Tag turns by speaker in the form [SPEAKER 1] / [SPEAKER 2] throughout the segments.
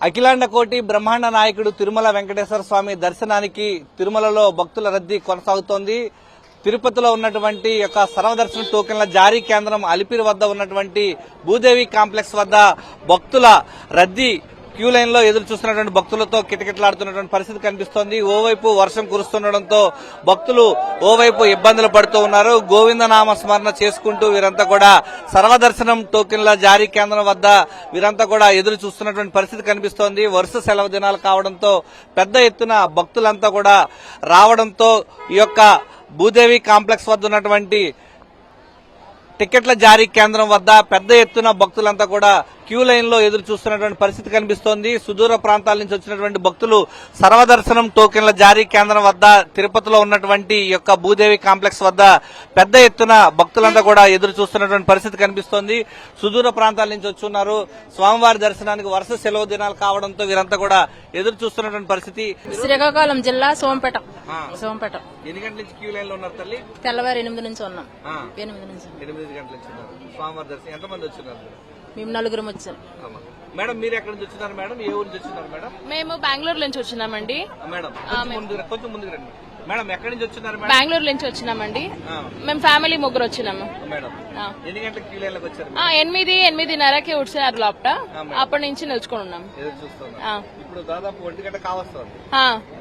[SPEAKER 1] అఖిలాండ కోటి బ్రహ్మాండ నాయకుడు తిరుమల వెంకటేశ్వర స్వామి దర్శనానికి తిరుమలలో భక్తుల రద్దీ కొనసాగుతోంది. తిరుపతిలో ఉన్నటువంటి యొక్క సర్వదర్శన టోకెన్ల జారీ కేంద్రం అలిపిరి వద్ద ఉన్నటువంటి భూదేవి కాంప్లెక్స్ వద్ద భక్తుల రద్దీ క్యూ లైన్ లో ఎదురు చూస్తున్నటువంటి భక్తులతో కిటకిటలాడుతున్నటువంటి పరిస్థితి కనిపిస్తోంది. ఓవైపు వర్షం కురుస్తుండటంతో భక్తులు ఓవైపు ఇబ్బందులు పడుతూ ఉన్నారు. గోవిందనామ స్మరణ చేసుకుంటూ వీరంతా కూడా సర్వదర్శనం టోకెన్ల జారీ కేంద్రం వద్ద వీరంతా కూడా ఎదురు చూస్తున్నటువంటి పరిస్థితి కనిపిస్తోంది. వరుస సెలవు దినాలు కావడంతో పెద్ద ఎత్తున భక్తులంతా కూడా రావడంతో ఈ యొక్క భూదేవి కాంప్లెక్స్ వద్ద ఉన్నటువంటి టికెట్ల జారీ కేంద్రం వద్ద పెద్ద ఎత్తున భక్తులంతా కూడా క్యూ లైన్ లో ఎదురు చూస్తున్నటువంటి పరిస్థితి కనిపిస్తోంది. సుదూర ప్రాంతాల నుంచి వచ్చినటువంటి భక్తులు సర్వదర్శనం టోకెన్ల జారీ కేంద్రం వద్ద తిరుపతిలో ఉన్నటువంటి ఈ యొక్క భూదేవి కాంప్లెక్స్ వద్ద పెద్ద ఎత్తున భక్తులంతా కూడా ఎదురు చూస్తున్నటువంటి పరిస్థితి కనిపిస్తోంది. సుదూర ప్రాంతాల నుంచి వచ్చున్నారు. స్వామివారి దర్శనానికి వరుస సెలవు దినాలు కావడంతో వీరంతా కూడా ఎదురు చూస్తున్నటువంటి పరిస్థితి.
[SPEAKER 2] శ్రీకాకుళం జిల్లా సోంపేట.
[SPEAKER 1] ఎన్ని గంటల నుంచి క్యూ లైన్ లో ఉన్నారు తల్లి?
[SPEAKER 2] తెల్లవారు 8 నుంచి ఉన్నాం. 8
[SPEAKER 1] గంటల నుంచి ఉన్నారు. స్వామివారి దర్శనం ఎంతమంది వచ్చినారు?
[SPEAKER 2] మేము 4 వచ్చాం.
[SPEAKER 1] మేడం మీరు ఎక్కడి నుంచి వచ్చినారు మేడం? ఏ ఊరు నుంచి వచ్చినారు మేడం?
[SPEAKER 2] మేము బెంగళూరు నుంచి వచ్చినామండి.
[SPEAKER 1] మేడం కొంచెం ముందుకు రండి. మేడం ఎక్కడి నుంచి వచ్చినారు?
[SPEAKER 2] బెంగళూరు నుంచి వచ్చినామండి. మేము ఫ్యామిలీ 3 వచ్చినాము.
[SPEAKER 1] మేడం ఎన్ని గంటలకు క్యూ లైన్ లోకి వచ్చారు?
[SPEAKER 2] 8:30కి వచ్చినారు లోపల. అప్పటి నుంచి నిల్చుకొని ఉన్నాం.
[SPEAKER 1] ఇప్పుడు దాదాపు 1 గంట కావస్తుంది.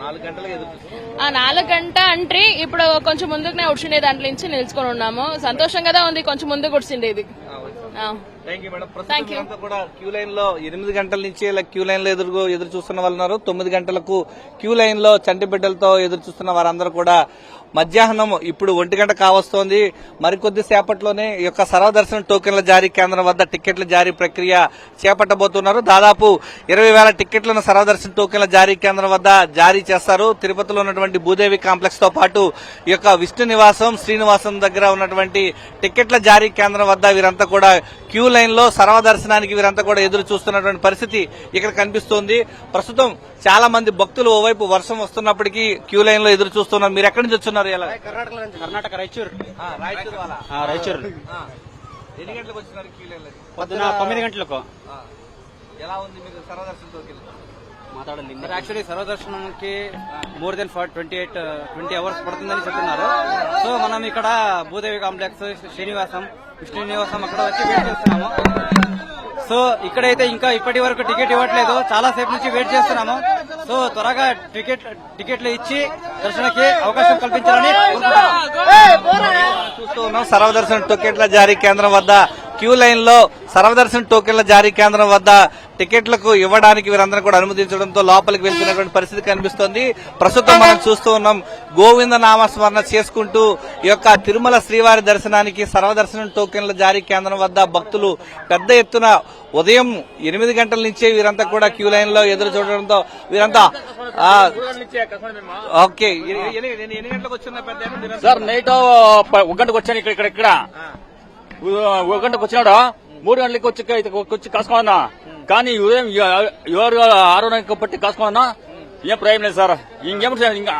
[SPEAKER 1] 4 గంటలకు ఎదురు చూస్తున్నాం.
[SPEAKER 2] 4 గంట అంటే ఇప్పుడు కొంచెం ముందుకునే వచ్చిండే దాంట్లో నుంచి నిల్చుకొని ఉన్నాము. సంతోషంగా ఉంది. కొంచెం ముందుకు వచ్చిండేది.
[SPEAKER 1] Thank you madam. ప్రస్తుతం కూడా క్యూ లైన్ లో 8 గంటల నుంచి ఇలా క్యూ లైన్ లో ఎదురు చూస్తున్న వాళ్ళు ఉన్నారు. 9 గంటలకు క్యూ లైన్ లో చంటి బిడ్డలతో ఎదురు చూస్తున్న వారందరూ కూడా మధ్యాహ్నం ఇప్పుడు 1 గంట కావస్తోంది. మరికొద్ది సేపట్లోనే ఈ యొక్క సర్వదర్శన టోకెన్ల జారీ కేంద్రం వద్ద టికెట్ల జారీ ప్రక్రియ చేపట్టబోతున్నారు. దాదాపు 20,000 టికెట్లను సర్వదర్శన టోకెన్ల జారీ కేంద్రం వద్ద జారీ చేస్తారు. తిరుపతిలో ఉన్నటువంటి భూదేవి కాంప్లెక్స్ తో పాటు ఈ యొక్క విష్ణు నివాసం, శ్రీనివాసం దగ్గర ఉన్నటువంటి టికెట్ల జారీ కేంద్రం వద్ద వీరంతా కూడా క్యూ లైన్ లో సర్వదర్శనానికి వీరంతా కూడా ఎదురు చూస్తున్నటువంటి పరిస్థితి ఇక్కడ కనిపిస్తోంది. ప్రస్తుతం చాలా మంది భక్తులు ఓవైపు వర్షం వస్తున్నప్పటికీ క్యూ లైన్ లో ఎదురు చూస్తున్నారు. మీరు ఎక్కడి నుంచి వచ్చున్నారు?
[SPEAKER 3] కర్ణాటక రాయచూరు.
[SPEAKER 1] ఎన్ని గంటలకు వచ్చినారు క్యూ లైన్ లో?
[SPEAKER 3] పొద్దున 9 గంటలకు.
[SPEAKER 1] ఎలా ఉంది మీకు సర్వదర్శన టోకెన్?
[SPEAKER 3] మాట్లాడాలి. యాక్చువల్లీ సర్వదర్శనంకి మోర్ దెన్ 20 అవర్స్ పడుతుందని చెప్తున్నారు. సో మనం ఇక్కడ భూదేవి కాంప్లెక్స్, శ్రీనివాసం, విష్ణు నివాసం అక్కడ వచ్చి వెయిట్ చేస్తున్నాము. సో ఇక్కడైతే ఇంకా ఇప్పటి వరకు టికెట్ ఇవ్వట్లేదు. చాలా సేపు నుంచి వెయిట్ చేస్తున్నాము. సో త్వరగా టికెట్లు ఇచ్చి దర్శనకి అవకాశం కల్పించాలని
[SPEAKER 1] చూస్తూ ఉన్నాం. సర్వదర్శన టోకెట్ల జారీ కేంద్రం వద్ద క్యూ లైన్ లో సర్వదర్శన టోకెన్ల జారీ కేంద్రం వద్ద టికెట్లకు ఇవ్వడానికి వీరందరూ కూడా అనుమతించడంతో లోపలికి వెళ్తున్నటువంటి పరిస్థితి కనిపిస్తోంది. ప్రస్తుతం మనం చూస్తూ ఉన్నాం. గోవింద నామస్మరణ చేసుకుంటూ ఈ యొక్క తిరుమల శ్రీవారి దర్శనానికి సర్వదర్శనం టోకెన్ల జారీ కేంద్రం వద్ద భక్తులు పెద్ద ఎత్తున ఉదయం 8 గంటల నుంచే వీరంతా కూడా క్యూ లైన్ లో ఎదురు చూడడంతో వీరంతా ఓకే. ఎన్ని గంటలకు వచ్చిన
[SPEAKER 4] సార్? నైట్ 1 గంటకు వచ్చాను. ఇక్కడ 1 గంటకు వచ్చినాడు. 3 గంటలకి వచ్చి కాసుకోమన్నా. కానీ ఉదయం 6 గంటలకు పట్టి కాసుకోమన్నా ఏం ప్రయోజనం లేదు సార్. ఇంకేం ఇంకా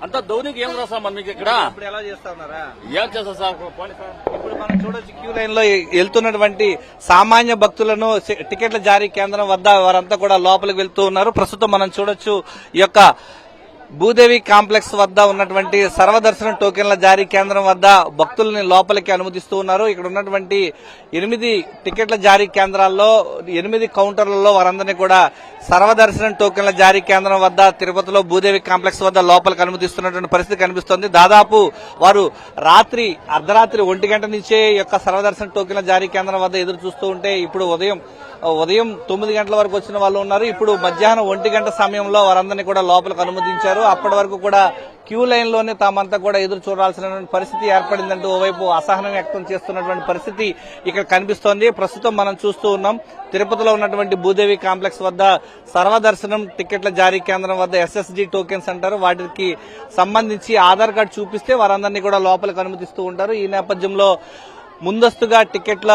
[SPEAKER 4] అంత దౌర్నికి ఏం రాస్తాం మనం మీకు ఇక్కడ?
[SPEAKER 1] ఎలా చేస్తా ఉన్నారా?
[SPEAKER 4] ఏం చేస్తాం సార్?
[SPEAKER 1] ఇప్పుడు మనం చూడొచ్చు క్యూ లైన్ లో వెళ్తున్నటువంటి సామాన్య భక్తులను టికెట్ల జారీ కేంద్రం వద్ద వారంతా కూడా లోపలికి వెళ్తూ ఉన్నారు. ప్రస్తుతం మనం చూడొచ్చు ఈ యొక్క భూదేవి కాంప్లెక్స్ వద్ద ఉన్నటువంటి సర్వదర్శనం టోకెన్ల జారీ కేంద్రం వద్ద భక్తుల్ని లోపలికి అనుమతిస్తూ ఉన్నారు. ఇక్కడ ఉన్నటువంటి 8 టికెట్ల జారీ కేంద్రాల్లో 8 కౌంటర్లలో వారందరినీ కూడా సర్వదర్శనం టోకెన్ల జారీ కేంద్రం వద్ద తిరుపతిలో భూదేవి కాంప్లెక్స్ వద్ద లోపలికి అనుమతిస్తున్నటువంటి పరిస్థితి కనిపిస్తోంది. దాదాపు వారు అర్ధరాత్రి 1 గంట నుంచే ఈ యొక్క సర్వదర్శన టోకెన్ల జారీ కేంద్రం వద్ద ఎదురు చూస్తూ ఉంటే ఇప్పుడు ఉదయం 9 గంటల వరకు వచ్చిన వాళ్ళు ఉన్నారు. ఇప్పుడు మధ్యాహ్నం 1 గంట సమయంలో వారందరినీ కూడా లోపలికి అనుమతించారు. అప్పటి వరకు కూడా క్యూ లైన్ లోనే తామంతా కూడా ఎదురు చూడాల్సిన పరిస్థితి ఏర్పడిందంటూ ఓవైపు అసహనం వ్యక్తం చేస్తున్నటువంటి పరిస్థితి ఇక్కడ కనిపిస్తోంది. ప్రస్తుతం మనం చూస్తూ ఉన్నాం. తిరుపతిలో ఉన్నటువంటి భూదేవి కాంప్లెక్స్ వద్ద సర్వదర్శనం టికెట్ల జారీ కేంద్రం వద్ద SSG టోకెన్స్ అంటారు. వాటికి సంబంధించి ఆధార్ కార్డు చూపిస్తే వారందరినీ కూడా లోపలికి అనుమతిస్తూ ఉంటారు. ఈ నేపథ్యంలో ముందస్తుగా టికెట్ల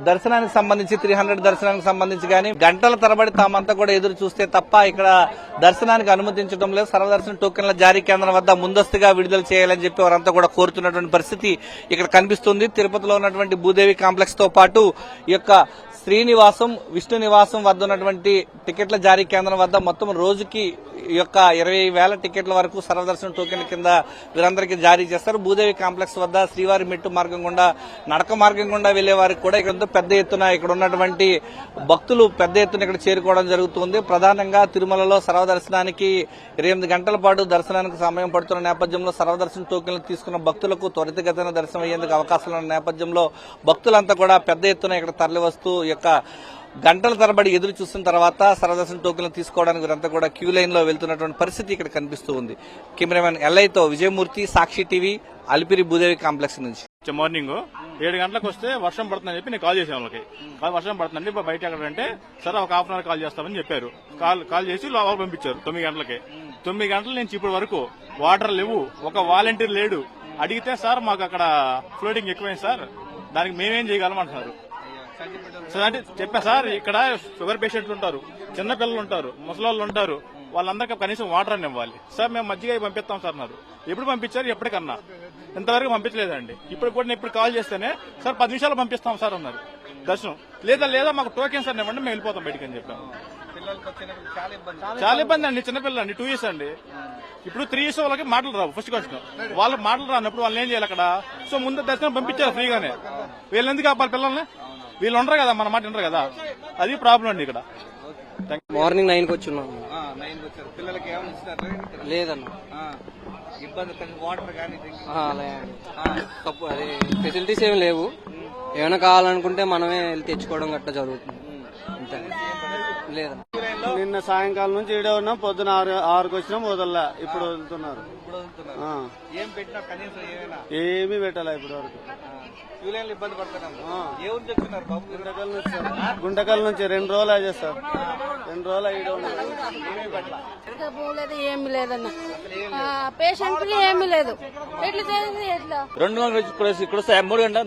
[SPEAKER 1] దర్శనానికి సంబంధించి 300 దర్శనానికి సంబంధించి గానీ గంటల తరబడి తామంతా కూడా ఎదురు చూస్తే తప్ప ఇక్కడ దర్శనానికి అనుమతించడం లేదు. సర్వదర్శన టోకెన్ల జారీ కేంద్రం వద్ద ముందస్తుగా విడుదల చేయాలని చెప్పి వారంతా కూడా కోరుతున్నటువంటి పరిస్థితి ఇక్కడ కనిపిస్తుంది. తిరుపతిలో ఉన్నటువంటి భూదేవి కాంప్లెక్స్ తో పాటు ఈ యొక్క శ్రీనివాసం విష్ణు నివాసం వద్ద ఉన్నటువంటి టికెట్ల జారీ కేంద్రం వద్ద మొత్తం రోజుకి ఈ యొక్క 20,000 టికెట్ల వరకు సర్వదర్శనం టోకెన్ల కింద వీరందరికీ జారీ చేస్తారు. భూదేవి కాంప్లెక్స్ వద్ద శ్రీవారి మెట్టు మార్గం గుండా నడక మార్గం గుండా వెళ్లే వారికి కూడా ఇక్కడ పెద్ద ఎత్తున ఇక్కడ ఉన్నటువంటి భక్తులు పెద్ద ఎత్తున ఇక్కడ చేరుకోవడం జరుగుతుంది. ప్రధానంగా తిరుమలలో సర్వదర్శనానికి 28 గంటల పాటు దర్శనానికి సమయం పడుతున్న నేపథ్యంలో సర్వదర్శన టోకెన్లు తీసుకున్న భక్తులకు త్వరితగతిన దర్శనం అయ్యేందుకు అవకాశాలు ఉన్న నేపథ్యంలో భక్తులంతా కూడా పెద్ద ఎత్తున ఇక్కడ తరలివస్తూ ఈ యొక్క గంటల తరబడి ఎదురు చూసిన తర్వాత సర్వదర్శన టోకెన్లు తీసుకోవడానికి వీరంతా కూడా క్యూ లైన్ లో వెళ్తున్నటువంటి పరిస్థితి ఇక్కడ కనిపిస్తూ ఉంది. కెమెరామెన్ ఎల్ఐతో విజయమూర్తి, సాక్షి టీవీ, అలిపిరి భూదేవి కాంప్లెక్స్ నుంచి.
[SPEAKER 5] మార్నింగ్ 7 గంటలకు వస్తే వర్షం పడుతుందని చెప్పి నేను కాల్ చేసాను వాళ్ళకి. వర్షం పడుతుందండి బయట ఎక్కడంటే సరే ఒక హాఫ్ అన్ అవర్ కాల్ చేస్తామని చెప్పారు. కాల్ చేసి లోపల పంపించారు 9 గంటలకి. 9 గంటల నుంచి ఇప్పటి వరకు వాటర్ లేవు, ఒక వాలంటీర్ లేడు. అడిగితే సార్ మాకు అక్కడ ఫ్లోటింగ్ ఎక్కువైంది సార్, దానికి మేమేం చేయగలం అంటున్నారు. సార్ అంటే చెప్పా సార్, ఇక్కడ షుగర్ పేషెంట్లు ఉంటారు, చిన్నపిల్లలు ఉంటారు, ముసలాళ్ళు ఉంటారు, వాళ్ళందరికీ కనీసం వాటర్ అని ఇవ్వాలి సార్. మేము మజ్జిగ పంపిస్తాం సార్ అన్నారు. ఎప్పుడు పంపించారు? ఎప్పటికన్నా ఇంతవరకు పంపించలేదండి. ఇప్పుడు కూడా నేను ఇప్పుడు కాల్ చేస్తేనే సార్ 10 నిమిషాలు పంపిస్తాం సార్ అన్నారు దర్శనం. లేదా మాకు టోకెన్ సార్ ఇవ్వండి, మేము వెళ్ళిపోతాం బయటికి అని చెప్పాము. చాలా ఇబ్బంది అండి, చిన్నపిల్లలు అండి, 2 years అండి. ఇప్పుడు 3 years వాళ్ళకి మాటలు రావు. ఫస్ట్ క్వశ్చన్ వాళ్ళకి మాటలు రానప్పుడు వాళ్ళని ఏం చేయాలి అక్కడ? సో ముందు దర్శనం పంపించారు ఫ్రీగానే. వీళ్ళు ఎందుకు ఆపాలి పిల్లల్ని? వీళ్ళు ఉండరు కదా, మన మాట ఉండరు కదా, అది ప్రాబ్లం అండి ఇక్కడ.
[SPEAKER 6] మార్నింగ్ 9కి వచ్చున్నాం.
[SPEAKER 1] పిల్లలకి ఏమైనా ఇచ్చినారు?
[SPEAKER 6] లేదన్న,
[SPEAKER 1] ఇబ్బంది వాటర్ కానీ
[SPEAKER 6] అదే ఫెసిలిటీస్ ఏమి లేవు. ఏమైనా కావాలనుకుంటే మనమే వెళ్ళి తెచ్చుకోవడం గట్రా జరుగుతుంది. అంతే, లేదన్న.
[SPEAKER 7] నిన్న సాయంకాలం నుంచి ఈడే ఉన్నాం, పొద్దున 6కి వచ్చినాం, వదల్లా. ఇప్పుడు వదులుతున్నారు.
[SPEAKER 1] ఏం పెట్టినా కనీసం ఏమైనా
[SPEAKER 7] ఏమీ పెట్టాలా ఇప్పటి వరకు.
[SPEAKER 1] క్యూ లైన్లు ఇబ్బంది పడుతున్నాం. ఏ ఊరు చెప్తున్నారు బాబు?
[SPEAKER 7] గుంటకల్ నుంచి 2 రోజులు అయ్యే సార్, 2 రోజులు ఈడే ఉన్నారు.
[SPEAKER 8] ఏమి లేదన్న, పేషెంట్ ఏమీ లేదు. ఎట్లా చేయాలి? ఎట్లా
[SPEAKER 4] 2 గంటలు ఇక్కడ వస్తే 3 గంటల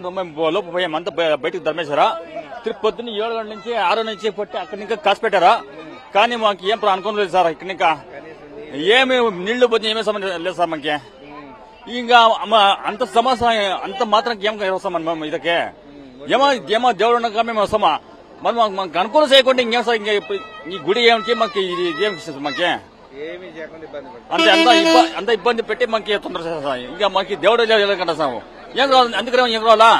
[SPEAKER 4] లోపు పోయాం. అంతా బయటకు ధర్మేశారా. పొద్దున్న 7 గంటల నుంచి 6 నుంచి పట్టి అక్కడి ఇంకా కాసి పెట్టారా. కానీ మాకు ఏం అనుకోలేదు సార్. ఇక్కడ ఇంకా ఏమి నీళ్లు పోతే ఏమే సమస్య లేదు సార్ మాకి. ఇంకా అంత సమస్య అంత మాత్రం ఏం వస్తాం మనం ఇదకే. ఏమో దేవుడు ఉండగా మేము వస్తామా? మరి మాకు అనుకూలం చేయకుండా ఇంకేం సార్? ఇంకా ఈ గుడి ఏమిటి మాకు ఏం మాకే అంతే అంత ఇబ్బంది పెట్టి మాకు తొందర సార్. ఇంకా మాకు దేవుడు వెళ్ళకుండా సార్ ఏం రావాలి? అందుకనే ఏం రావాలా?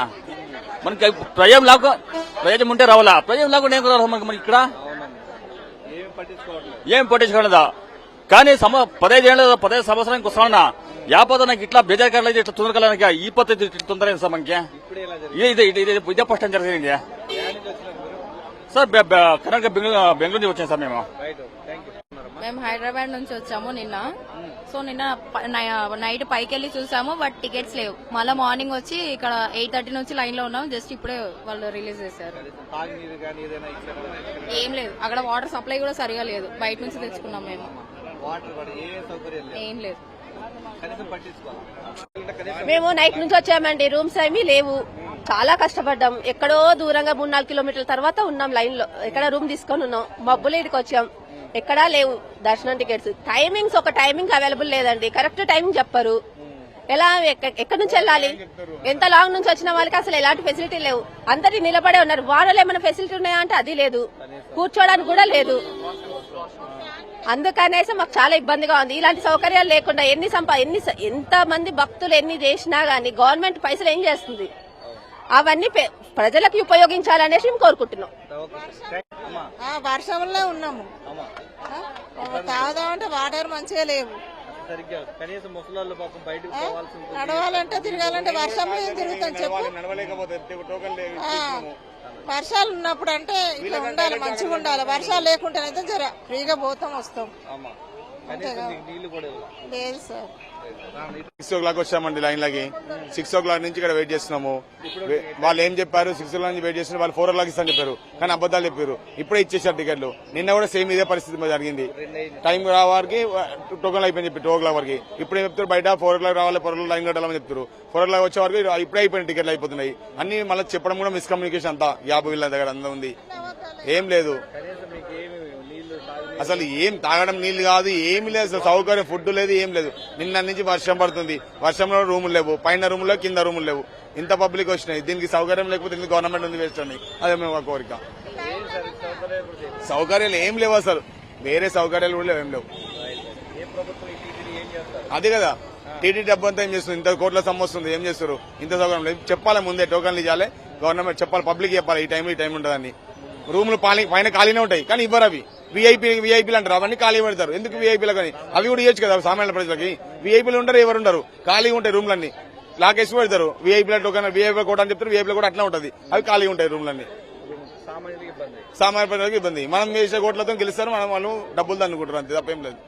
[SPEAKER 4] మనకి ప్రయోజనం ఉంటే రావాలా? ప్రయోజనం లేకుండా ఏం రావాలి మనకి? ఇక్కడ ఏం పట్టించుకోలేదా? కానీ 15 సంవత్సరానికి వస్తామన్నా యాపద నాకు ఇట్లా బేజార్ కాలేదు, ఇట్లా తొందరగా ఈ పద్ధతి తొందర సార్ మనకి. ఇదే ఫస్ట్ టైం జరిగింది సార్. కర్ణాటక బెంగళూరు నుంచి వచ్చాం సార్ మేము.
[SPEAKER 8] మేము హైదరాబాద్ నుంచి వచ్చాము నిన్న. సో నిన్న నైట్ పైకి వెళ్ళి చూసాము, బట్ టికెట్స్ లేవు. మళ్ళీ మార్నింగ్ వచ్చి ఇక్కడ 8:30 నుంచి లైన్ లో ఉన్నాం. జస్ట్ ఇప్పుడే వాళ్ళు రిలీజ్ చేశారు. ఏం లేదు, అక్కడ వాటర్ సప్లై కూడా సరిగా లేదు. బయట నుంచి తెచ్చుకున్నాం మేము. ఏం లేదు.
[SPEAKER 9] మేము నైట్ నుంచి వచ్చామండి, రూమ్స్ ఏమీ లేవు. చాలా కష్టపడ్డాం. ఎక్కడో దూరంగా 3-4 కిలోమీటర్ల తర్వాత ఉన్నాం లైన్ లో. ఎక్కడ రూమ్ తీసుకొని ఉన్నాం. మబ్బులు ఇడికి వచ్చాం, ఎక్కడా లేవు దర్శనం టికెట్స్. టైమింగ్స్ ఒక టైమింగ్ అవైలబుల్ లేదండి. కరెక్ట్ టైమింగ్ చెప్పరు. ఎలా ఎక్కడి నుంచి వెళ్ళాలి? ఎంత లాంగ్ నుంచి వచ్చిన వాళ్ళకి అసలు ఎలాంటి ఫెసిలిటీ లేవు. అందరి నిలబడే ఉన్నారు. వాడలో ఏమైనా ఫెసిలిటీ ఉన్నాయా అంటే అది లేదు. కూర్చోడానికి కూడా లేదు. అందుకనేసి మాకు చాలా ఇబ్బందిగా ఉంది. ఇలాంటి సౌకర్యాలు లేకుండా ఎంత మంది భక్తులు ఎన్ని చేసినా గానీ గవర్నమెంట్ పైసలు ఏం చేస్తుంది? అవన్నీ ప్రజలకు ఉపయోగించాలనేసి మేము కోరుకుంటున్నాం.
[SPEAKER 10] వర్షంలో ఉన్నాము, తాగుదామంటే వాటర్ మంచిగా లేవు. నడవాలంటే తిరగాలంటే వర్షంలో ఏం తిరుగుతాం చెప్పు? వర్షాలు ఉన్నప్పుడు అంటే ఇట్లా ఉండాలి, మంచిగా ఉండాలి. వర్షాలు లేకుంటేనైతే జర ఫ్రీగా పోతాం వస్తాం. లేదు సార్.
[SPEAKER 11] 6 o'clock వచ్చామండి లైన్ లాగి. 6 o'clock నుంచి ఇక్కడ వెయిట్ చేస్తున్నాము. వాళ్ళు ఏం చెప్పారు? 6 o'clock నుంచి వెయిట్ చేస్తున్నారు. వాళ్ళు 4 o'clock ఇస్తాను చెప్పారు, కానీ అబద్దాలు చెప్పారు. ఇప్పుడే ఇచ్చేసారు టికెట్లు. నిన్న కూడా సేమ్ ఇదే పరిస్థితి జరిగింది. టైం రావడానికి టోకన్లు అయిపోయింది చెప్పి 2 o'clock వరకు. ఇప్పుడే చెప్తారు బయట 4 o'clock రావాలి, 4 o'clock లైన్ కట్టాలని చెప్తారు. 4 o'clock వచ్చే వరకు ఇప్పుడే అయిపోయిన టికెట్లు అయిపోతున్నాయి. అన్ని మళ్ళీ చెప్పడం కూడా మిస్కమ్యూనికేషన్ అంతా. 50 వీళ్ళ దగ్గర అంతా ఉంది. ఏం లేదు అసలు. ఏం తాగడం నీళ్లు కాదు, ఏమి లేదు అసలు. సౌకర్యం ఫుడ్ లేదు, ఏం లేదు. నిన్న నుంచి వర్షం పడుతుంది. వర్షంలో రూములు లేవు, పైన రూములు కింద రూములు లేవు. ఇంత పబ్లిక్ వచ్చినాయి. దీనికి సౌకర్యం లేకపోతే గవర్నమెంట్ ఉంది వేస్ట్ అని. అదే మేము కోరిక. సౌకర్యాలు ఏం లేవు అసలు, వేరే సౌకర్యాలు కూడా ఏం లేవు. అదే కదా టీటీ డబ్బు అంతా ఏం చేస్తుంది, ఇంత కోట్ల సొమ్ము వస్తుంది, ఏం చేస్తారు, ఇంత సౌకర్యం లేదు. చెప్పాలి ముందే, టోకన్లు ఇవ్వాలి, గవర్నమెంట్ చెప్పాలి, పబ్లిక్ చెప్పాలి, ఈ టైం ఉంటుందని. రూములు పైన ఖాళీనే ఉంటాయి కానీ ఇవ్వరు. అవి విఐపీలు అంటారు, అవన్నీ ఖాళీ పెడతారు. ఎందుకు విఐపీలు కానీ అవి కూడా ఇవ్వచ్చు కదా సామాన్య ప్రజలకి. విఐపీలు ఉంటారు, ఎవరు ఉండరు, ఖాళీగా ఉంటాయి రూమ్లన్నీ, లాకేసి పెడతారు. విఐపీల టోకన్ విఐపీ కోట అని చెప్తారు, విఐపీలో కూడా అట్లా ఉంటుంది, అవి ఖాళీగా ఉంటాయి రూమ్లన్నీ. సామాన్య ప్రజలకు ఇబ్బంది. మనం వేసే కోట్లతో గెలుస్తారు, మనం వాళ్ళు డబ్బులు తన్నుకుంటారు, అంతే తప్పేం లేదు.